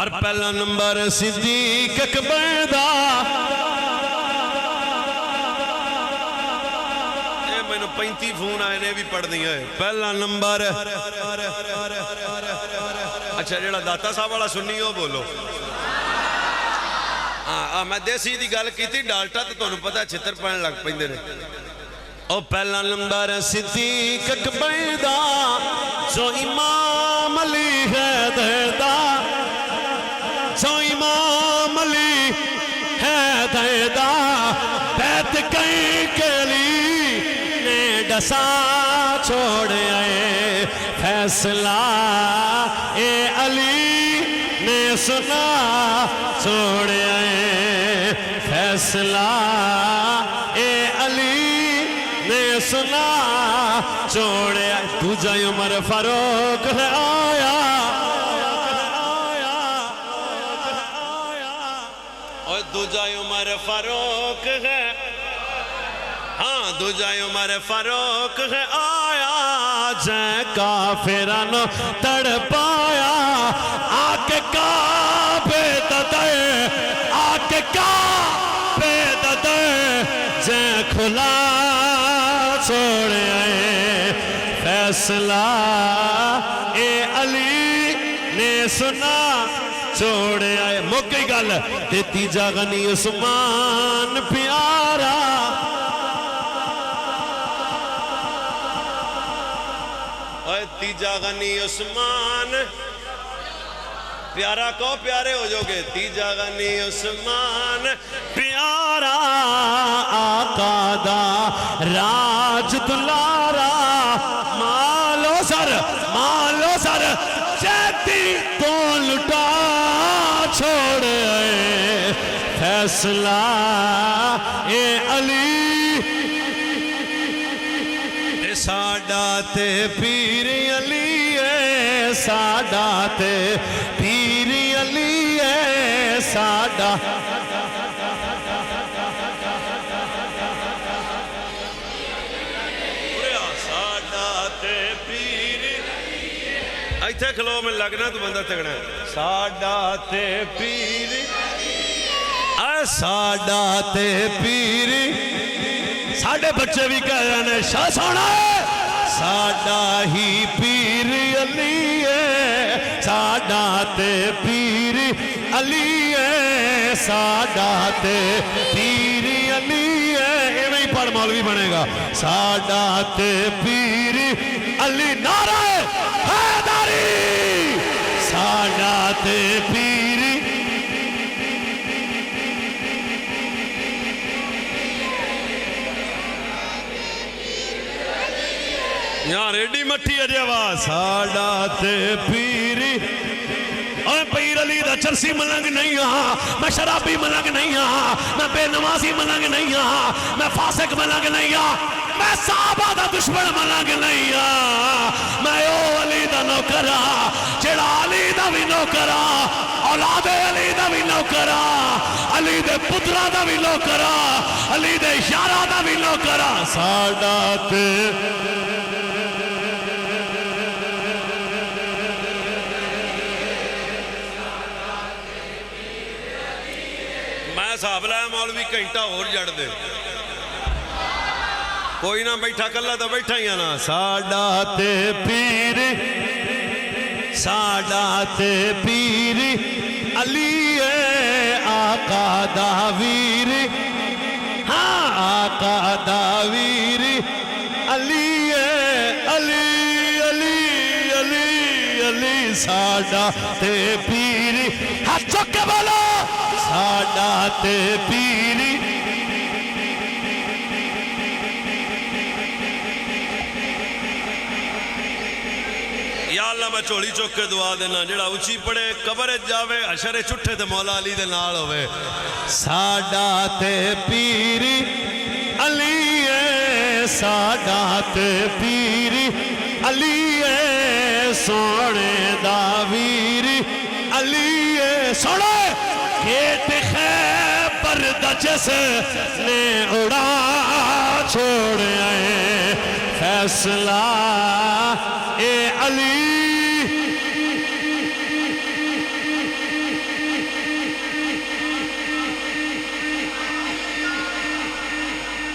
پر پہلا نمبر صدیق اکبر دا اے میں نے 35 فون آئے نے بھی پڑھ دیا ہے پہلا نمبر اچھا جڑا داتا صاحب والا سنی ہو بولو میں دیسی دی گل کی تھی ڈالٹا تو انہوں پتا چھتر پڑھنے لگ پہندے رہے او پہلا نمبر صدیق اکبر دا جو امام علی حیدر دا جو امام علی حیدر دا بیت کئی کے لی نے ڈسا چھوڑے آئے فیصلہ اے علی نے سنا چھوڑے آئے فیصلہ اے علی نے سنا چھوڑے آئے دوجہ عمر فاروق ہے آیا اور دوجہ عمر فاروق ہے ہاں دوجہ عمر فاروق ہے آیا جائے کافرانو تڑ پایا آکے کعبے ددے آکے کعبے ددے جائے کھلا چھوڑے آئے فیصلہ اے علی نے سنا چھوڑے آئے موقعی گل دیتی جا غنی عثمان پیارا تیجا غنی عثمان پیارا کو پیارے ہو جو گے تیجا غنی عثمان پیارا آقا دا راج دلارا مالو سر جیتی تو لٹا چھوڑے فیصلہ اے علی ساڈا تے پیر علی ہے ساڈا تے پیر علی ہے ساڈا ساڈا تے پیر ایتھے کھلو میں لگنا تو بندہ تگڑا ہے ساڈا تے پیر اے ساڈا تے پیر ساڑھے بچے بھی کہہ رہے ہیں شاہ سونا ہے ساڑھا ہی پیر علی ہے ساڑھا تے پیر علی ہے ساڑھا تے پیر علی ہے یہ نہیں پڑھ مولوی بنے گا ساڑھا تے پیر علی نعرہ حیدری ساڑھا تے پیر یہاں ریڈی مٹھی ہے جواب ساڑھا تے پیری اور پیر علی دا چرسی ملنگ نہیں ہاں میں شرابی ملنگ نہیں ہاں میں بے نمازی ملنگ نہیں ہاں میں فاسق ملنگ نہیں ہاں میں صحابہ دا دشمن ملنگ نہیں ہاں میں او علی دا نوکرہ جڑا علی دا بھی نوکرہ اولاد علی دا بھی نوکرہ علی دے پترہ دا بھی نوکرہ علی دے اشارہ دا بھی نوکرہ ساڑھا تے صاحب لائے مولوی گھنٹہ اور جڑ دے کوئی نہ بیٹھا کلا تو بیٹھا ہی آنا ساڑھا تے پیر علی ہے آقا دا ویر ہاں آقا دا ویر علی ہے علی علی علی علی ساڑھا تے پیر ہاتھ چک کے بولو ساڑھا تے پیری یا اللہ میں چولی چوک کے دعا دینا جڑا اچھی پڑے قبر جاوے عشر چھٹے تے مولا علی دے نال ہوئے ساڑھا تے پیری علی ہے ساڑھا تے پیری علی ہے سونے دا ویر علی ہے سونے کھیت خیبر دا جس نے اڑا چھوڑ آئے فیصلہ اے علی